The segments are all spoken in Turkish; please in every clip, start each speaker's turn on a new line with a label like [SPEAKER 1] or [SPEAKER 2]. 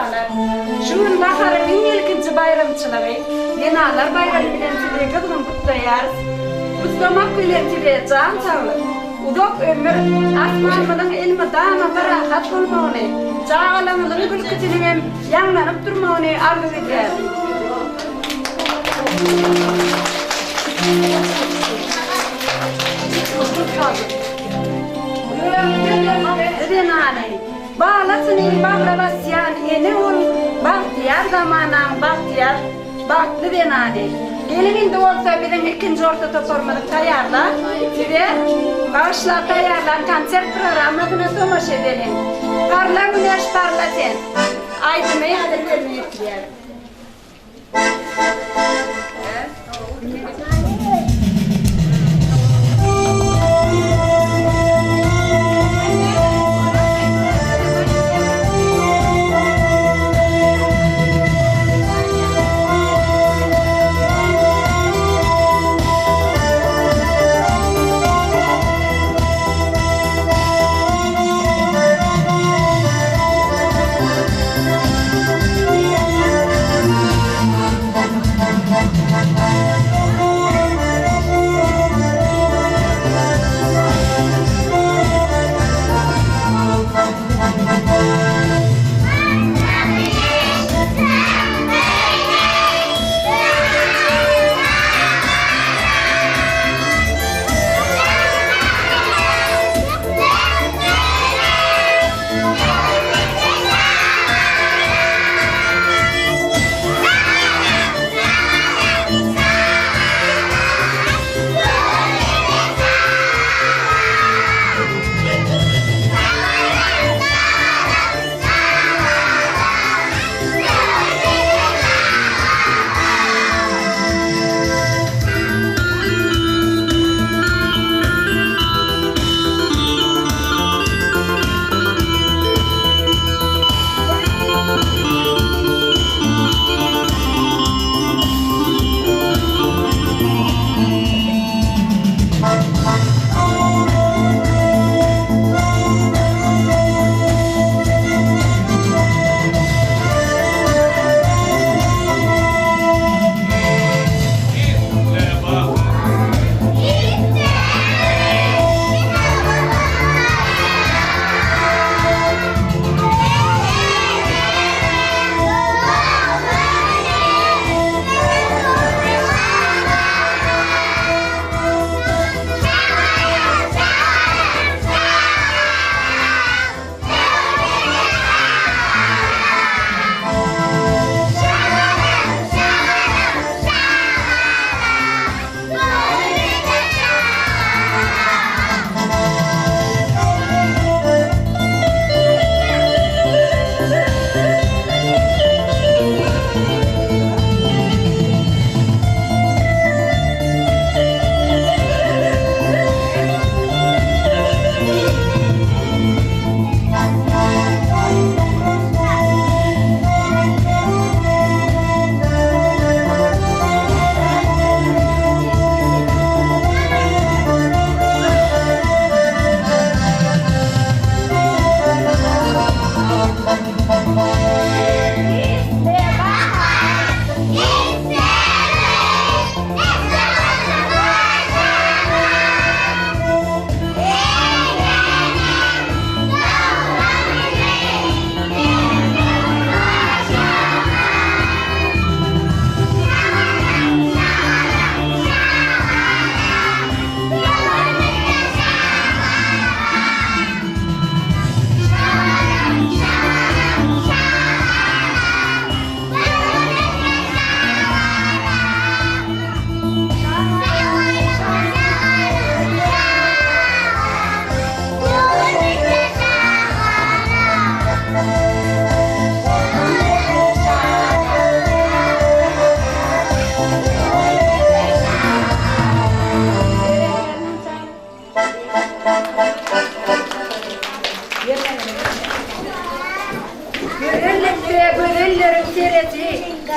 [SPEAKER 1] uşaqlar. Şunun baharın ilkinci bayramçılığı. Yenalar bayram bilen tile kızgın kutlayar. Kutlamak bilen tile can sağlık. Uzak ömür, asmanımın ilmi dama barahat olmağını, çağalamının gülkütünün yanlanıp durmağını arzu eder. Bağlasını bağlavasyan ene ol, bahtiyar zamanan bahtiyar, bahtlı venade. Elimin de olsa bizim ikinci orta toparmadık tayarlar, size bağışla tayarlar konser programına tomaş edelim. Parla güneş parla sen, aydınmayı hadi vermeye etkileyelim.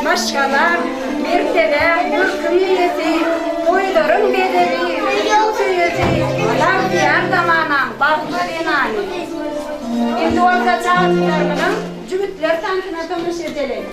[SPEAKER 1] Maşkalar, mertebe, mülkümiyeti, toyların bedevi, yolsuyeti, lafiyar zamanam, baklı denani. Şimdi olsa çağırtılarımının Cübütler tankına tanış edelim.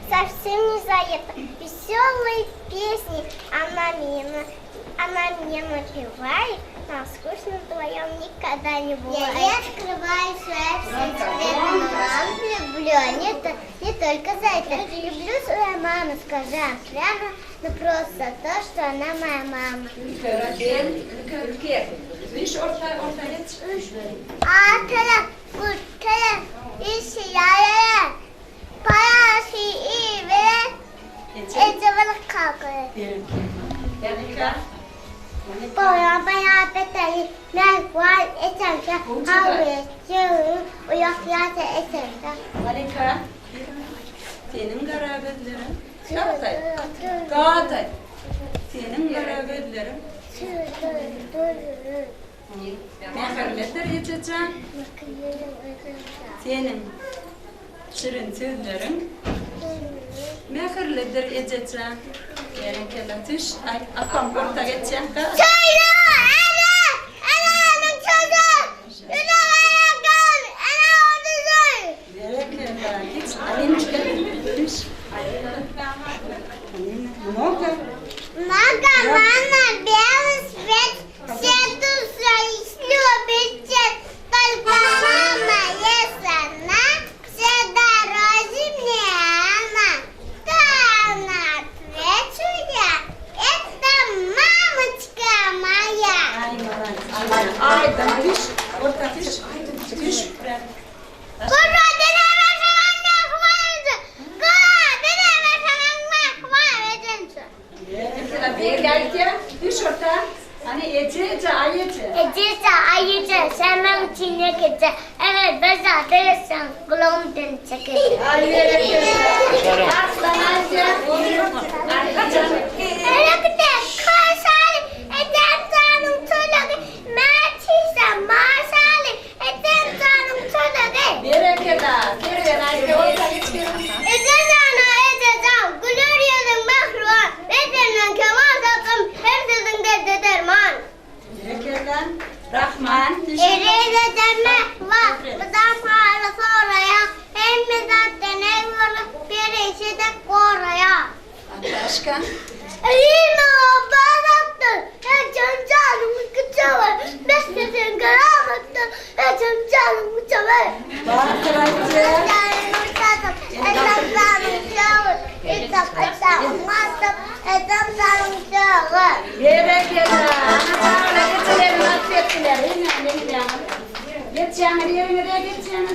[SPEAKER 2] совсем не за это. Веселые песни она мне напевает, нам скучно вдвоем никогда не бывает. Я открываю свою секретную маму, люблю, не только за это. Люблю свою маму, скажи прямо, но просто за то, что она моя мама. Taraf, bu taraf, işi yarayan, parası iyi veren, ecevalık kalkıyor. Boyan bayağı beteri, ben var etemde, havaya yığın, uyaklarda etemde.
[SPEAKER 1] Malika, senin garabetlerin, Gatay, senin garabetlerin, ne hürmetler geçeceğim? Senin şirin sözlerin. Mehirlidir Ececiğim. Yarın kelatış. Ay, atam orta geçeceğim ka.
[SPEAKER 2] Söyle! Annemin çocuğu! Yüzüme kal! Ana orada söyle!
[SPEAKER 1] Verebilirim ben. Hiç alayım çıkarım. Ne oldu?
[SPEAKER 2] Maka, mama, белый свет, свету слышно, бичет, только мама есть она, все дороги мне она. Да, она отвечу я, это мамочка моя.
[SPEAKER 1] Ay, ben düş. Orta düş. Düş.
[SPEAKER 2] Куда ты намешала хвалится? Куда ты намешала хвалится?
[SPEAKER 1] Bir geldi. Düş orta. Hani Ece, ay Ece.
[SPEAKER 2] Ecece, ayıcı, sevmem içine gece. Evet, ben zaten sen kulağım dönecek.
[SPEAKER 1] Ay verebilirim. Aslan Ece.
[SPEAKER 2] Öyle koşar, eden tanım çölü. Mertise, maşali, eden tanım çölü.
[SPEAKER 1] Verebilirim. Verebilirim. Orta geç.
[SPEAKER 2] Ece cana, ece can, gülür yılın mahruan. Bedenle kemal takım, her sözün derde derman.
[SPEAKER 1] Verebilirim. Rahman.
[SPEAKER 2] Ereğde deme var, buradan hala sonraya. Hem de zaten ev olup bir işi de koraya.
[SPEAKER 1] Başka?
[SPEAKER 2] Elime bağlattın, heyecan canımı kıçavar. Beslesin karabattın, heyecan canımı çavar.
[SPEAKER 1] Bağırtıracı.
[SPEAKER 2] Canımı tadım, heyecan canımı çavar. İtap masam, heyecan canımı çavar.
[SPEAKER 1] Verebilirim. Ana geçelim. Affettiler. Geç yanı. Nereye geç yanı?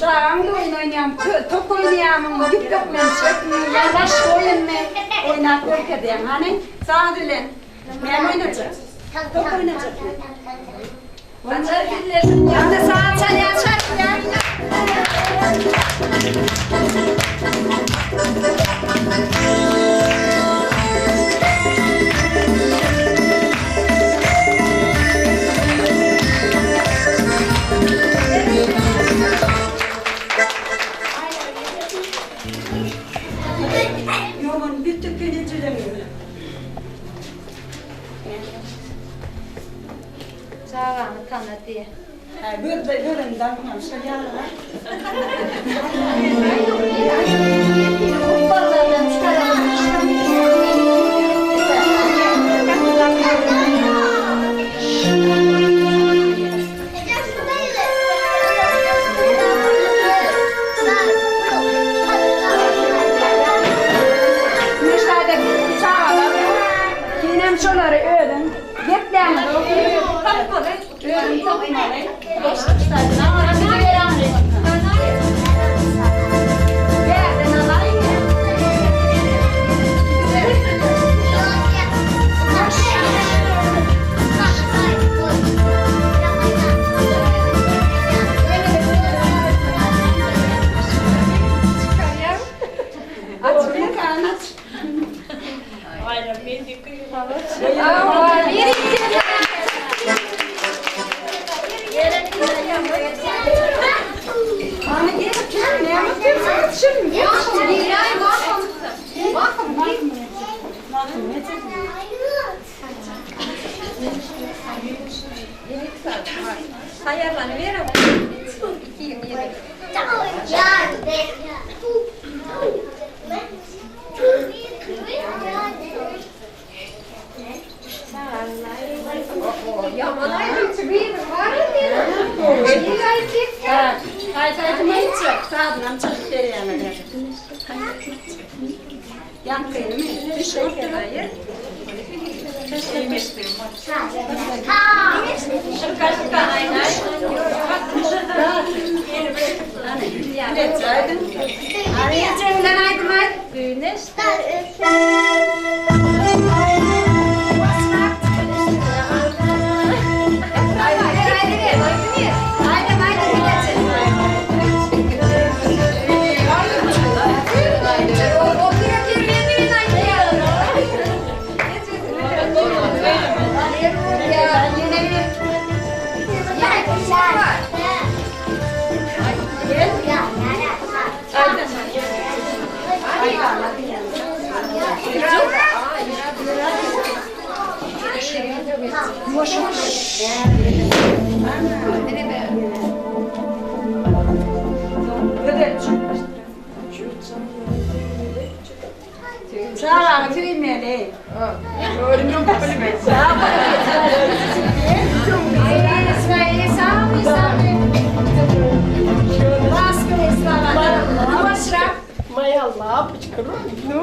[SPEAKER 1] Çağın oynayalım, top oynayalım, yük dökmem, sökmem, yavaş oyun oynak orkadayım. Hani sağ dilen, ben oynayacağım, top oynayacağım. Açar dillerim, yanında sağ çay açar ya. Yoğun bir tükürücülemiyor.
[SPEAKER 3] Çağanı tanıdı.
[SPEAKER 1] Buyurun damla, şöyle
[SPEAKER 3] Pazardan çıkaralım.
[SPEAKER 1] Müşterideki çağlar, kinem şoları öğren, yetlerini öğren toplayın. Geçti müşteriden, ama bir de veren yerden alayım ya. Aç bir karnı aç. Hani gelirken ne yapıyorsun? Şimdi
[SPEAKER 3] Hayırlanıverin. Yaman ayrıntı bir var mı diyor?
[SPEAKER 1] hayır, hiç yok. Sağ olun, çok veriyorum. Yankıyını mı? Tişörtü hayır. Şırkaşıka aynay. Evet, aydın. Cemden aydın aydın. Güneş. Çağlar tüymeli. Öğrendim kapını. Sağ ol. İsmail sağ ol. Rastgele İsmail'e. Başra.
[SPEAKER 4] Mayallah, pıçkırı. Ne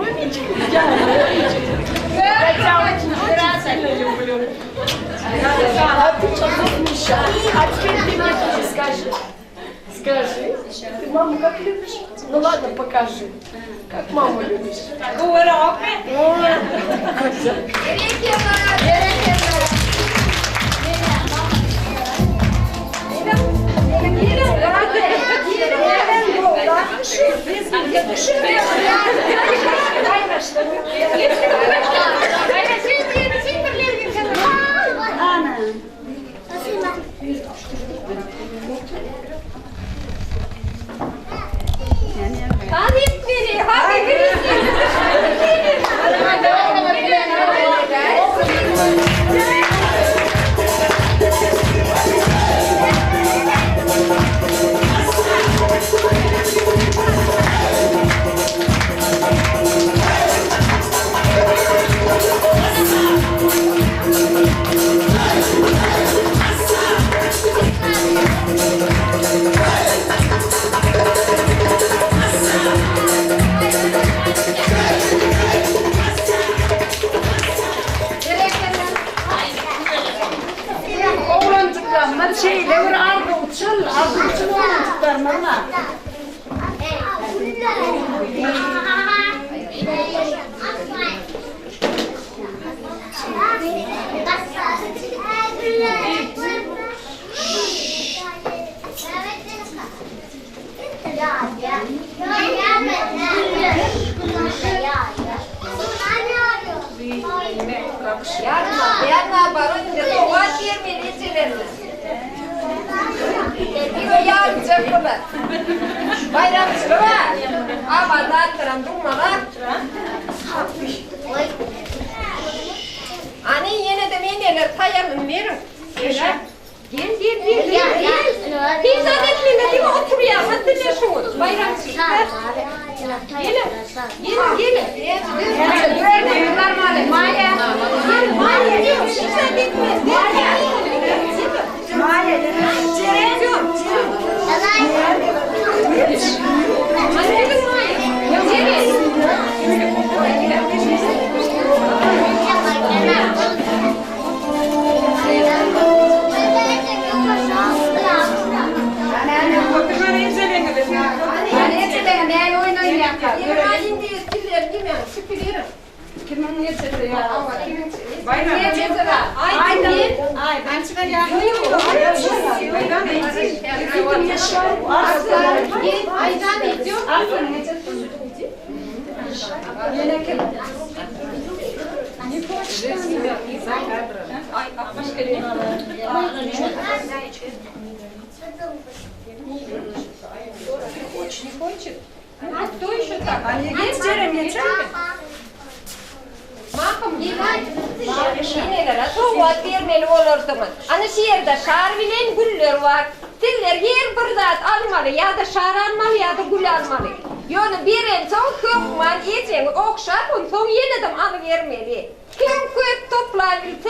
[SPEAKER 4] Скажи, ты маму как любишь? Ну ладно, покажи. Как маму любишь?
[SPEAKER 3] Hadi biri, hadi biri.
[SPEAKER 1] Oğlancıklar şeyle bir ardı uçul oğlancıklar valla.
[SPEAKER 3] Yarın barın dedi o var yermeli içilerdi. Bir yarıcak kadar. Bayramçı var. Ama dağıttıran durmalar. Hani yine de meneler tayarın verin. Gel. Biz adetliğinde değil mi oturuyor ama dinle şunu. Bayramçı. Gelin.
[SPEAKER 1] Kimin yetişti ya?
[SPEAKER 3] Bayram.
[SPEAKER 1] Ay ben çıkacağım.
[SPEAKER 3] Aydan ediyor. Очень хочет. А кто еще так?
[SPEAKER 1] Есть Джереми,
[SPEAKER 3] Mahkum yemeler, soğuk vermeli olursunuz. Hani şehirde şar bilen güller var. Diller yer bir zat almalı ya da şar almalı ya da gül almalı. Yani biren son kökman yiyeceğini okşar, on son yeniden alıvermeli. Kim köp toplayabilse,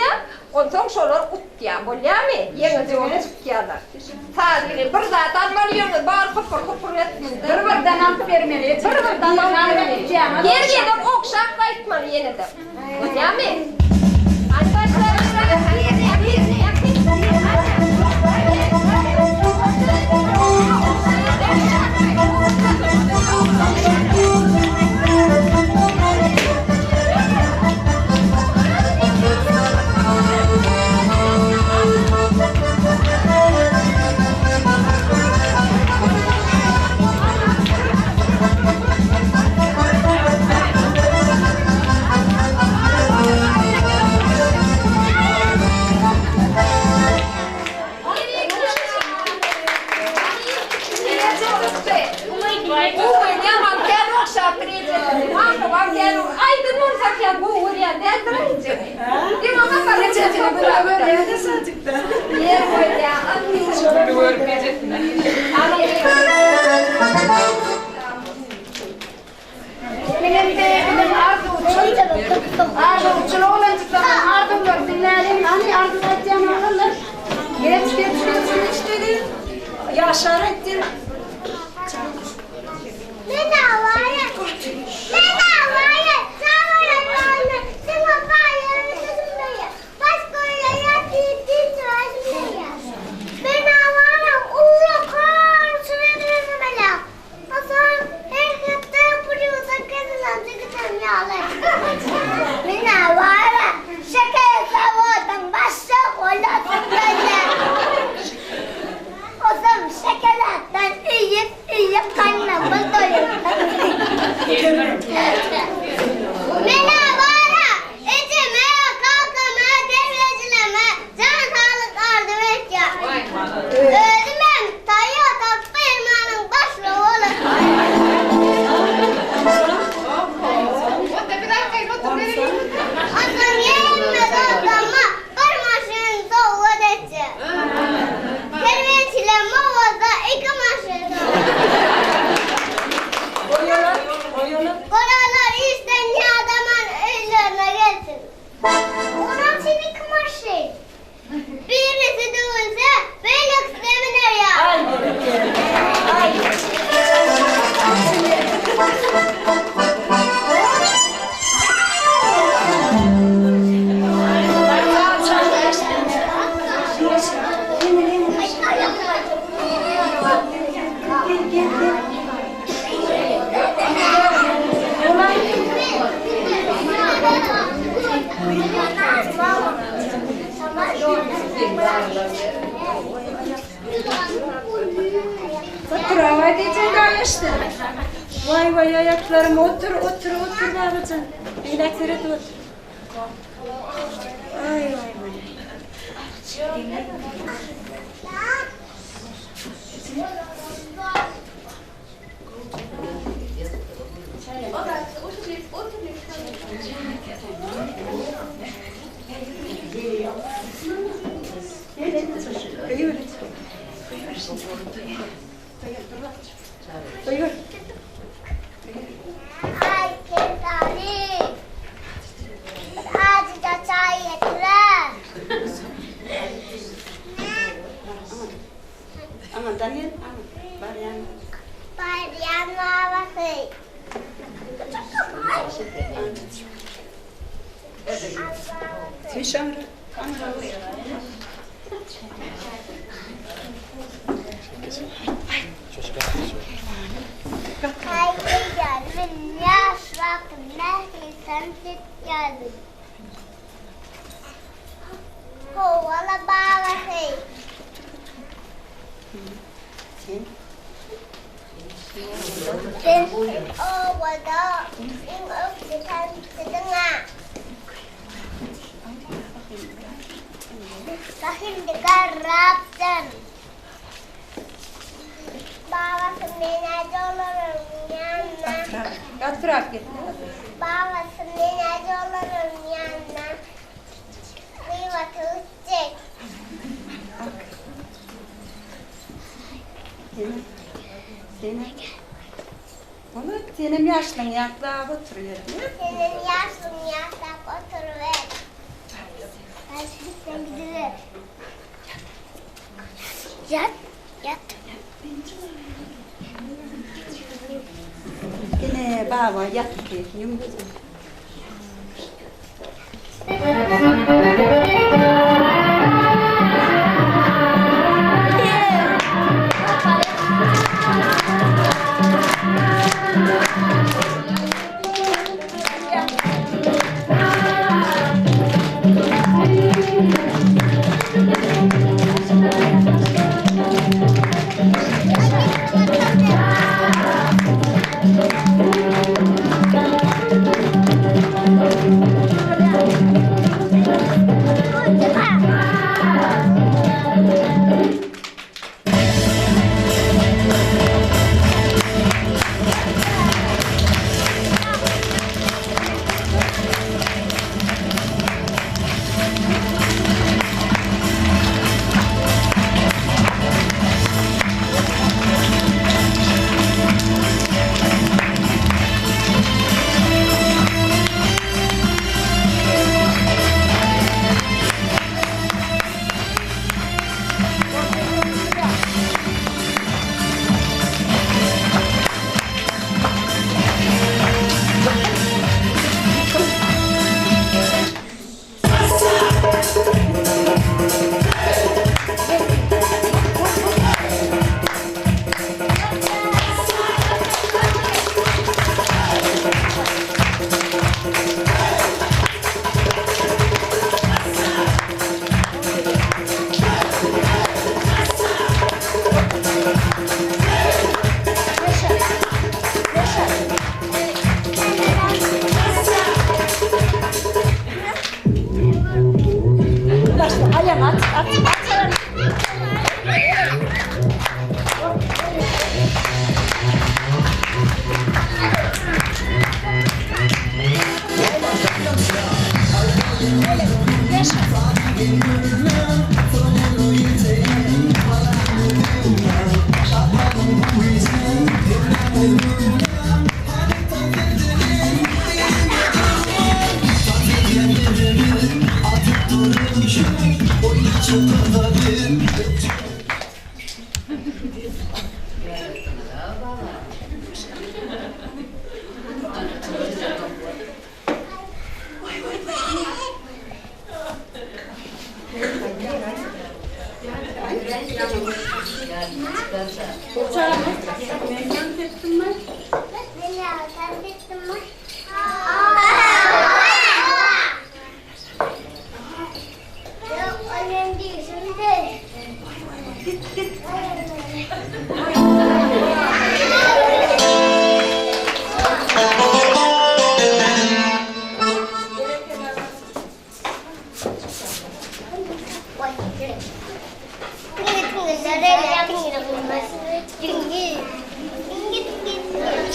[SPEAKER 3] on son şolar utya, bolya mı? Yenice onu tutyalar. Sadece bir zat almalı, yani bağır kıpır kıpır etmez. Bir
[SPEAKER 1] birden alıp vermeli.
[SPEAKER 3] Birden alıp vermeli. Yerge de okşak kayıtmalı yine de. Yani. Arkadaşlar.
[SPEAKER 1] Yaşar ettim. Bravo diyeceğim daha işte. Vay vay ayaklarım otur babacığım. Bilekleri dur. Ay vay vay. Buyur.
[SPEAKER 2] Ay Kedali. Azıcık çay getirin.
[SPEAKER 1] Aman Daniel, aman. Baryan.
[SPEAKER 2] Baryanlar bakayım.
[SPEAKER 1] Tüşamır.
[SPEAKER 2] Ay geldim yaş vaktim neredeysen git geldim. Kovala bağlayayım. Sen ovada in öfkeden sedanga. Kahim dikaraptan. Babası beni dolarım yanına.
[SPEAKER 1] Yattırak git.
[SPEAKER 2] Babası beni dolarım yanına. Kıymatı uçacak.
[SPEAKER 1] Onu senin yaşlın yakla oturuyor değil mi?
[SPEAKER 2] Senin yaşın yatak oturuver. Ben şimdi sen gidelim. Yat. Yat.
[SPEAKER 1] baba yatıp keyfim gözüm.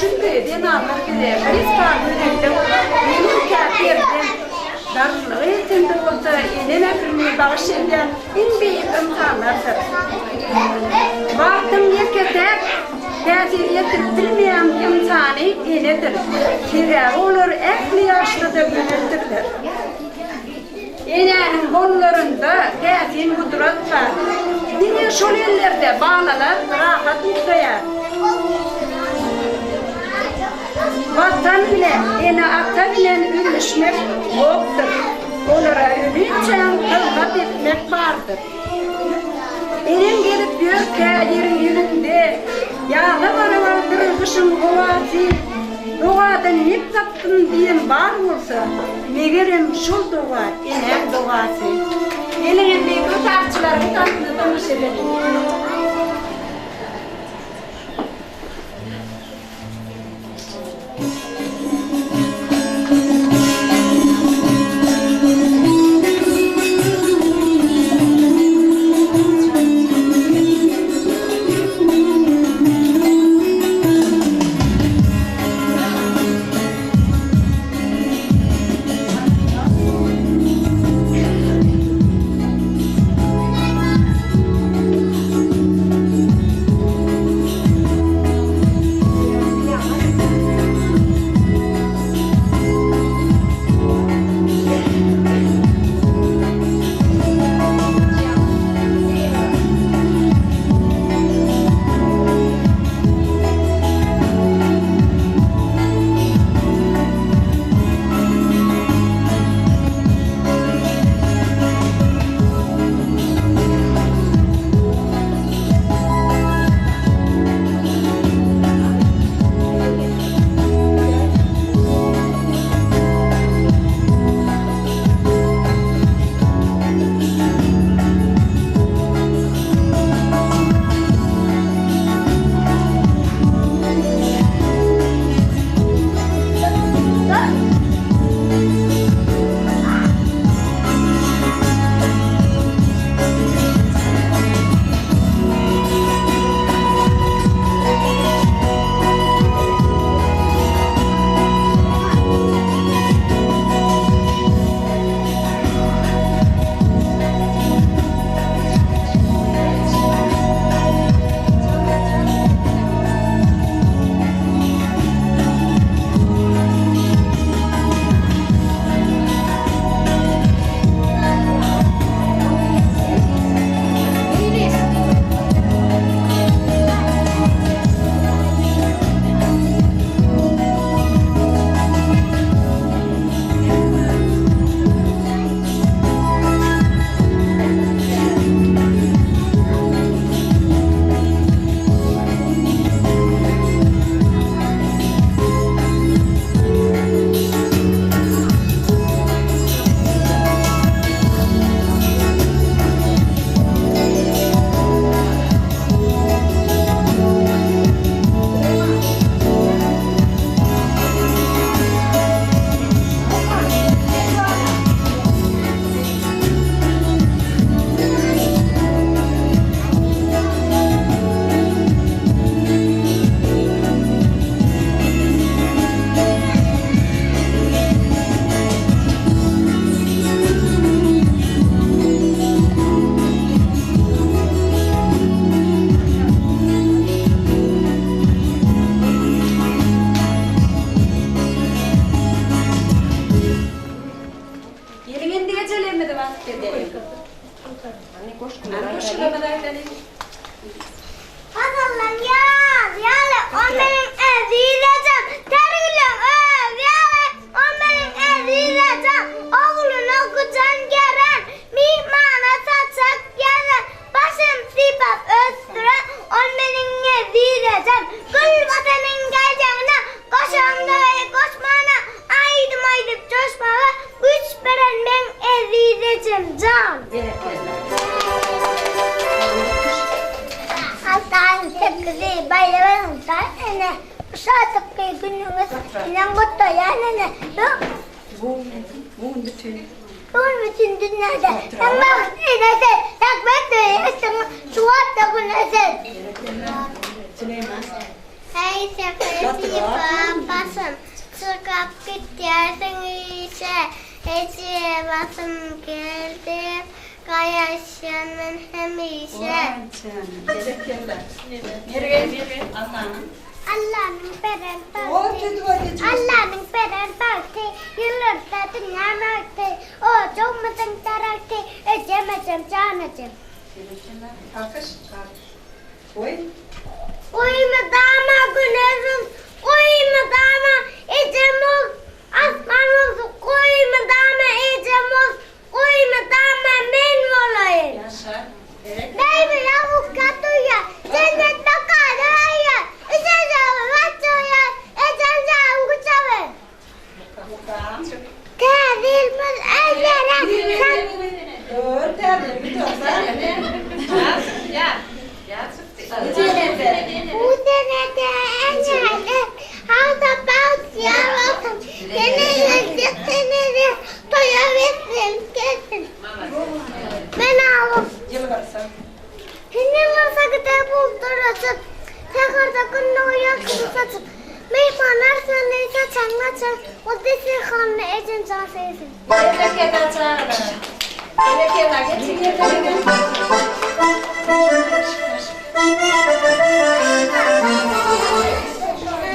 [SPEAKER 1] Çünkü denamlar bile biz tahminettim. Benim kâfirdim. Darlığı etinde olsa eneme filmi bağışlayan en büyük imtihanlardır. Baktım yeketek, tesir yetip bilmeyen imtihanı enedir. Kira olur ekli yaşlı da gönüldürler. Enenin kollarında tesir kudret var. Yine şol ellerde bağlalar rahat mutlayar. Vatan bile, ene ata bilen ürüşmek yoktur. Onlara ürünçen kılgat etmek vardır. Erin gelip gör yerin yüründe, yağlı var kırılmışım kovası. Doğadan ne taptın diyen var olsa, megerim şul doğa, enem doğası. Gelin bir kurtarçıları tanıdığımız edelim.
[SPEAKER 2] satıp günümüz inan mutlu yani.
[SPEAKER 1] Bu bütün.
[SPEAKER 2] Bütün dünyada. Ama neyse takmak duyuyorsun. Suat da bu nasıl?
[SPEAKER 1] Süleyman.
[SPEAKER 2] Hey seferisi basın. Çıkıp gidiyorsun işe. Hiç basım geldi. Kayaşyanın hem işe. Allah'ın peren baktı. Allah'ın peren baktı. Yıllarda dünya baktı. O çoğumuzun taraktı. Ecemecem canacım. Uyumu dama güneşim. Uyumu dama ecemuz. Asman olsun. Uyumu dama ecemuz. Uyumu dama men olayım. Baby yavuk katıyor. Cennet bakar hayır. Ecemuz batıyor. Ecemuz uçalım. Terilmez ellere. Bu senede ellere. How about yarasın. Deneyecek senede. Doyabilsin kesin. Ben alıp. Senin masakta buldurasın. Tekrarda günde uyaksın. Meymanlar sendeyse çanlaçın. O desi kanlı ecin cansayısın.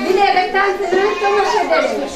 [SPEAKER 1] Bilerekten seni tamaşa ederim.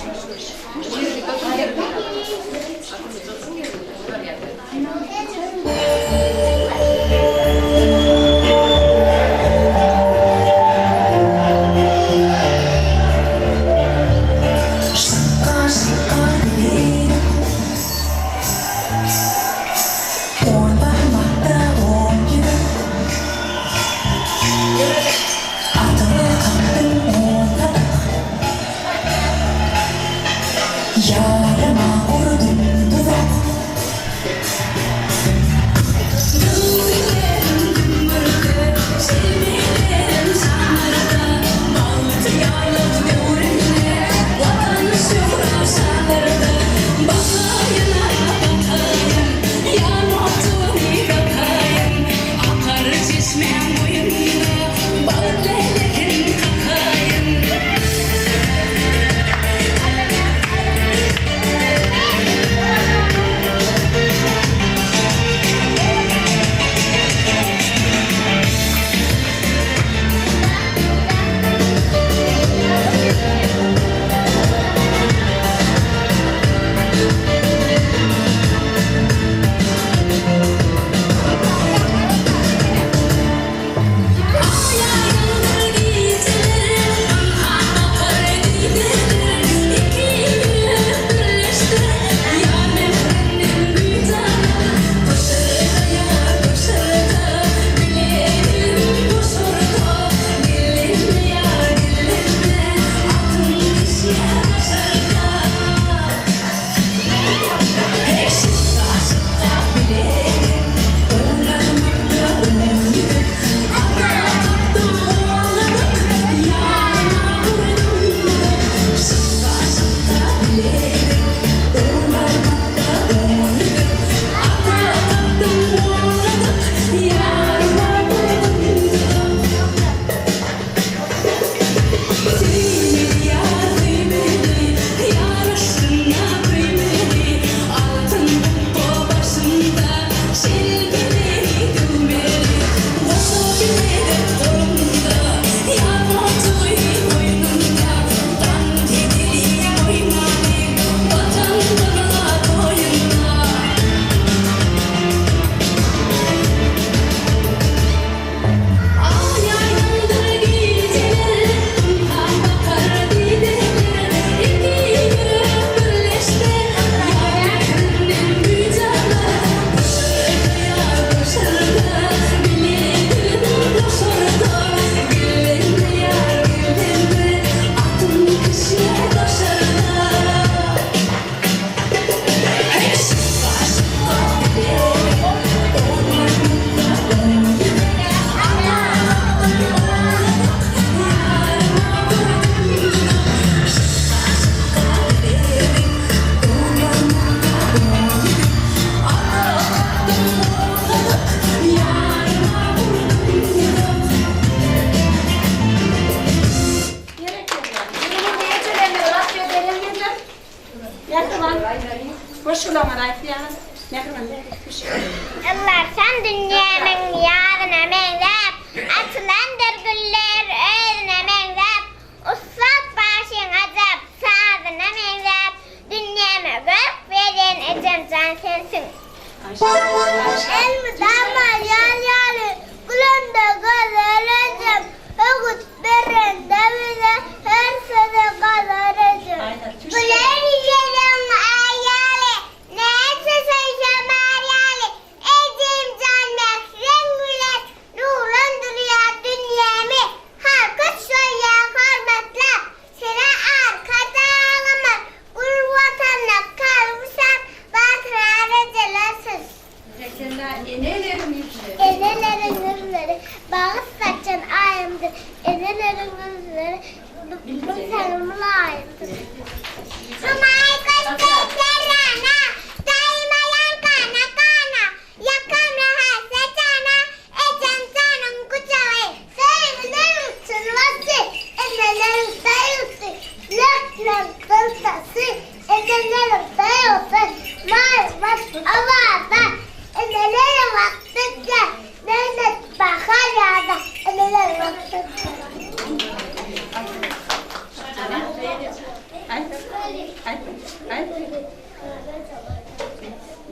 [SPEAKER 1] Koşulama da yani. Ne kadar
[SPEAKER 2] Allah sen dünyanın yarına menzep, açılandır güller öğrene menzep, uslat başın acap, sağdına menzep, dünyama gök veren ecem can sensin. Elmi damar yal yalı, kulağımda kalacağım, öğüt veren devine her sene kalacağım. Güler yerim ayalı, neyse sayacağım ayalı, ecem can mekren güler, nurlandırıyor dünyamı, halkı soya hormatlar, sana arkada ağlamaz, gül vatanla kalmışsan, bakırara celasız. Enelerin gözleri, bağız saçan ayımdır. Enelerin gözleri, bu tanımla ayımdır. Sumay gösterlerine, dayımayan kana kana, yakamla hase cana, ecem canın kucağı, sevgilerim çırvası, enelerin dayısı, löp kıltası, enelerin dayısı, marifat avada, enelerin vaktıkça, Mehmet bakar yağda, enelerin vaktıkça.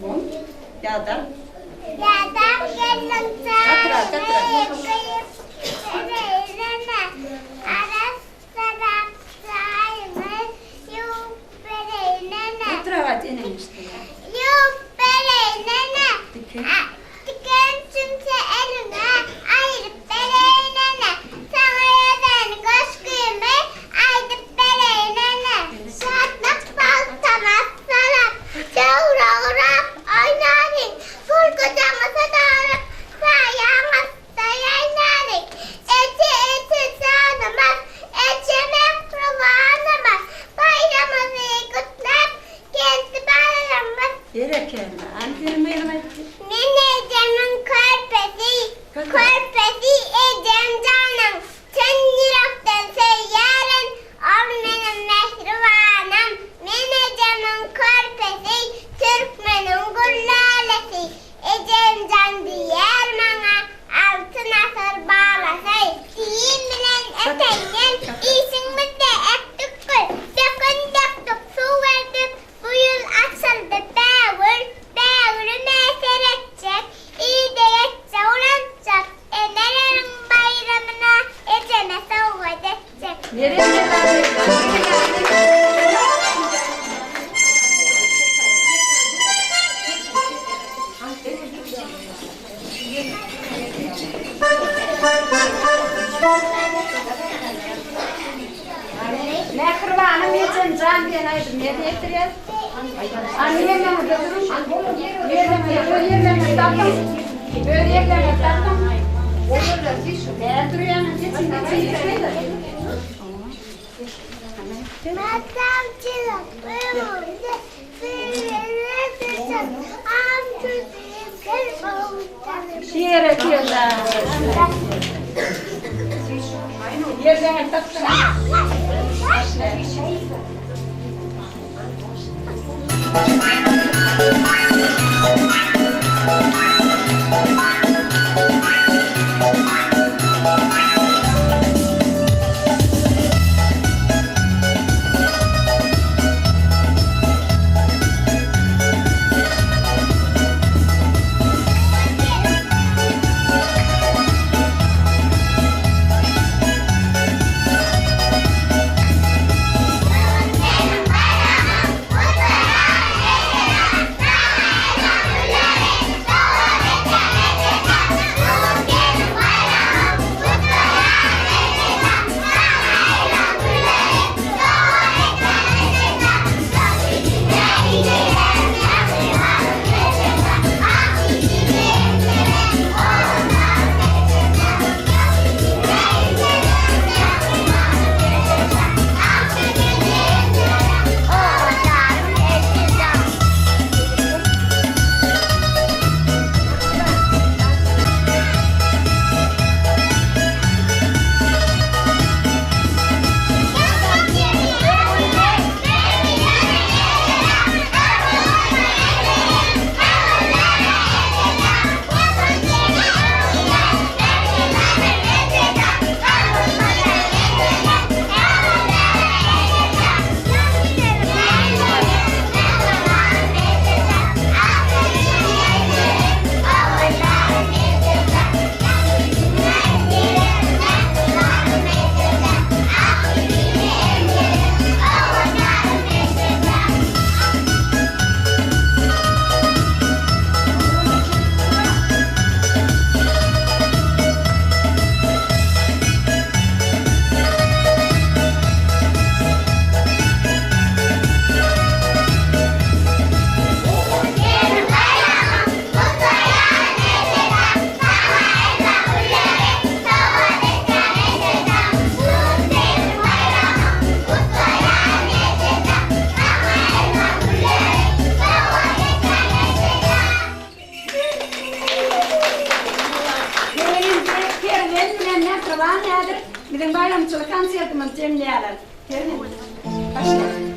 [SPEAKER 1] Bom, ya da
[SPEAKER 2] Yadam gelin çağırmayı kıyıp ereyleme. Aras taraf saymayı yuh bereyleme.
[SPEAKER 1] travat inin işte ya.
[SPEAKER 2] Yuh bereyleme. Diken tümse eline ayırıp bereyleme. Sana yeden göz kıyımı ayırıp bereyleme. Şatlık baltama salat. Çağıra uğrap oynarım. Korkucamıza darıp sayamaz dayanarım. Eti sağlamaz. Eçemek kurbanamaz. Bayramımızı kutlar. Kendi bayramımız.
[SPEAKER 1] Gereken annem elime
[SPEAKER 2] Nenecemin körpesi ecem canım. Sen yürekten seyyarın, ol benim mehribanım. Nenecemin körpesi, Türkmenin güllalesi. Ecem can diyer bana, altın asır bağlasay. İyiyim bilen eteğin, iyisin bizde ektik gül. Dökün döktük, su verdik, bu yıl açıldı bavul. Bavulüne serecek, iyi de geçse ulanacak. Enelerin bayramına eceme soğuk edecek.
[SPEAKER 1] nereye Mehribanım için can diyen aydım. Nereye getiriyor? Annemle mi götürür? Yerleme tatlım. Böyle yerleme tatlım. Ben duruyorum. Geçin.
[SPEAKER 2] Masamcılık bölümünde sürülebilirsin. Amcacığım kır oğulcanım.
[SPEAKER 1] Şiire kıyırlar. Yerleme tatlım. dinleyelim.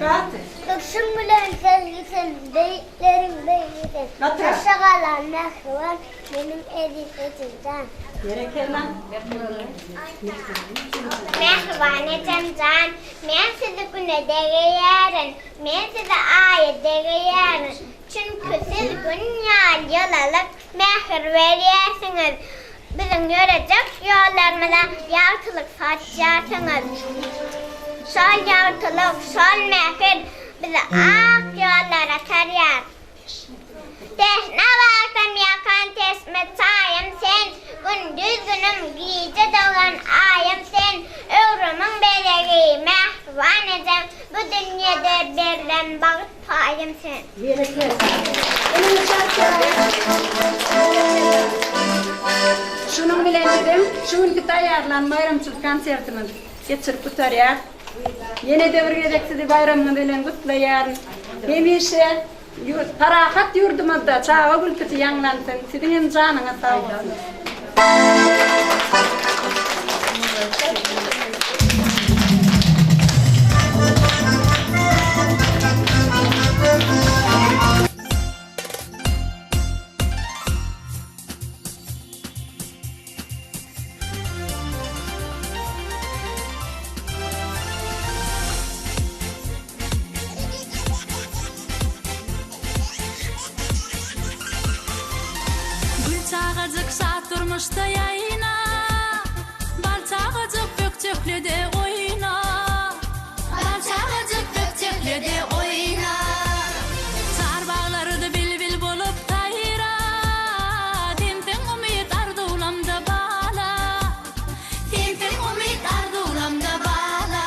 [SPEAKER 1] Katı.
[SPEAKER 2] Kıksın bilen sevgisin, deyitlerim deyitlerim.
[SPEAKER 1] Katı.
[SPEAKER 2] Aşağılan mehvan benim edifetimden.
[SPEAKER 1] Gerek lan.
[SPEAKER 2] Mehvan etemden, men sizi güne degeyerin, men sizi ayet degeyerin. Çünkü siz dünya yolalık mehir veriyorsunuz. Bizim görecek yollarımıza yartılık saçarsınız. Sol yartılık, sol mehir bizi ak yollara tarıyor. Tehne baktım yakan tesme sayım sen, gündüz günüm giyce doğan ayım sen, ömrümün belegi mehvan edem, bu dünyada berilen bağıt payım sen.
[SPEAKER 1] Gerek Elini Şunun bilen dedim, şunki tayarlan bayramçılık konsertini geçirip tutarıyor. Yeni devir gelecekti bayramını bilen kutlayar. Hemişe parahat yurdumuzda çağa gülkütü yanlansın. Sizin hem canına sağ olsun.
[SPEAKER 5] Balçağacık saat durmuşta yayına, balçağacık gökçekle de oyna, balçağacık gökçekle de oyna. Sarbağları da bilbil bolup tayra, tintin umit ardulamda bala, tintin umit ardulamda bala.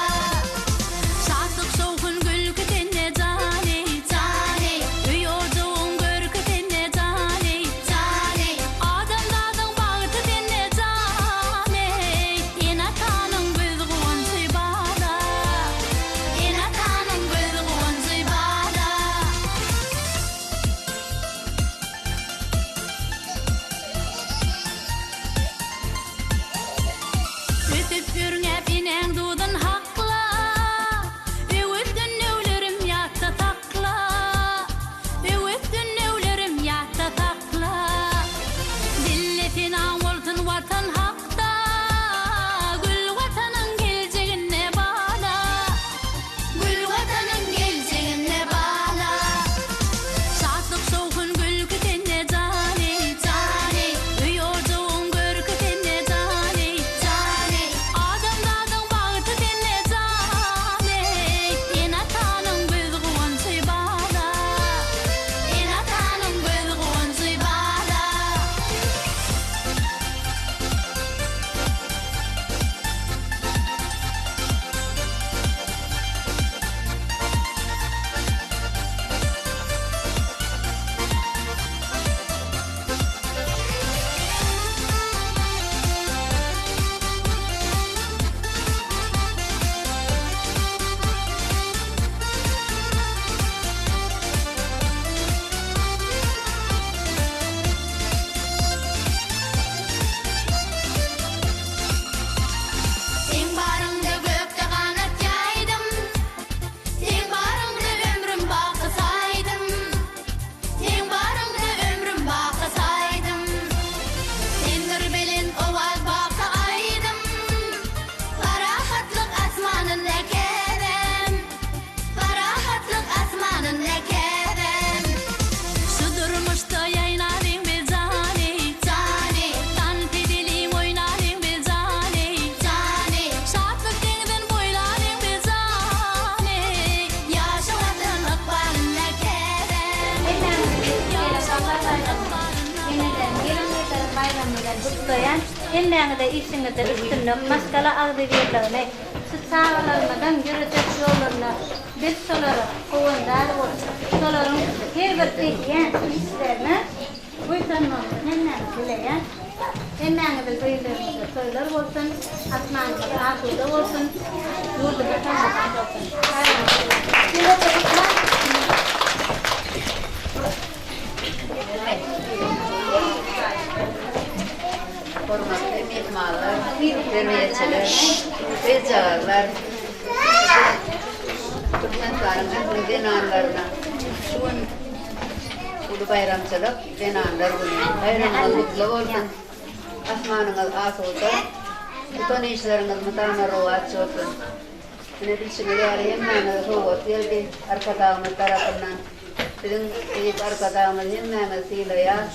[SPEAKER 5] Saatlık soğukun gülkü tenne cani, cani, üy ocuğun görkü tenne cani, cani. Adam dadın bağıtı tenne cani, inatanın göz kuvansı bala, inatanın göz kuvansı bala. Ötüp yürüngep inen dudun hakla, öğüttün nevlerim yatta takla, öğüttün nevlerim yatta takla. Dilletin ağoltun vatan hakta, gül vatanın geleceğine bağla, gül vatanın geleceğine bağla. Saatlık soğukun gülkü tenne cani, cani, üy ocuğun görkü tenne cani, cani. Adam dadın bağıtı tenne cani, inatanın göz kuvansı bala, inatanın göz kuvansı bala. Sen barında gökte kanat yaydım, sen barında ömrüm baka saydım, sen barında ömrüm baka saydım. Sen bir belin oval baka aydım, farahatlık asmanında kerem, farahatlık asmanında kerem. Şu durmuşta yaynadın bir cani, cani, tanti dilim oynadın bir cani, cani. Şatlık dengden boyladın bir cani, yaşamadın akbarında kerem, yaşamadın akbarında
[SPEAKER 6] Yeniden gelinlikler bayramında kutlayan, ellerinde işinizde üstünlük, maskala ağzı verilerine, süt sağlarından yürütecek yollarına, biz soları kovundar olsun. Soların her bir tekyen işlerine uysanmalı, hemen dileyen, hemen de duyularınızda söyler olsun, asmanınızda akılda olsun, yurduda tanıdık olsun. Şimdi çocuklar,
[SPEAKER 7] Hormatly mehmanlar, terbiyeçiler, ricalar, Hizmetkarımızın denanlarına şuun ulu bayramçılık denanlar günü. Bayramınız mutlu olsun. Asmanınız as olsun. Bütün işleriniz mutana roğaç olsun. Yine bilşini değerli hemmeniz soğuk geldi arkadağımız tarafından. Bizim ilk arkadağımız hemmeniz silaya.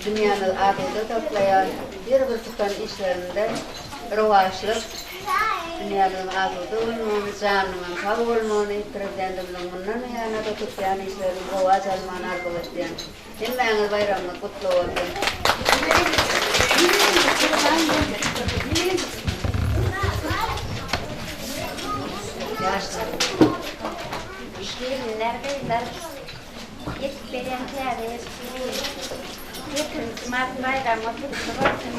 [SPEAKER 7] Dünyanın adı toplayan bir tutan işlerinde roğaçlık. Dünyanın adı olmanı, canımın kabul olmanı, Prezidentimizin bundan yana da tutyan işlerin roğaç almanı arkadaşlayan. Hemmeniz bayramınız kutlu olsun. Yaşlar.
[SPEAKER 6] Gelinler, yetip veren piyade, hepimiz Mart bayramı kutlu olsun.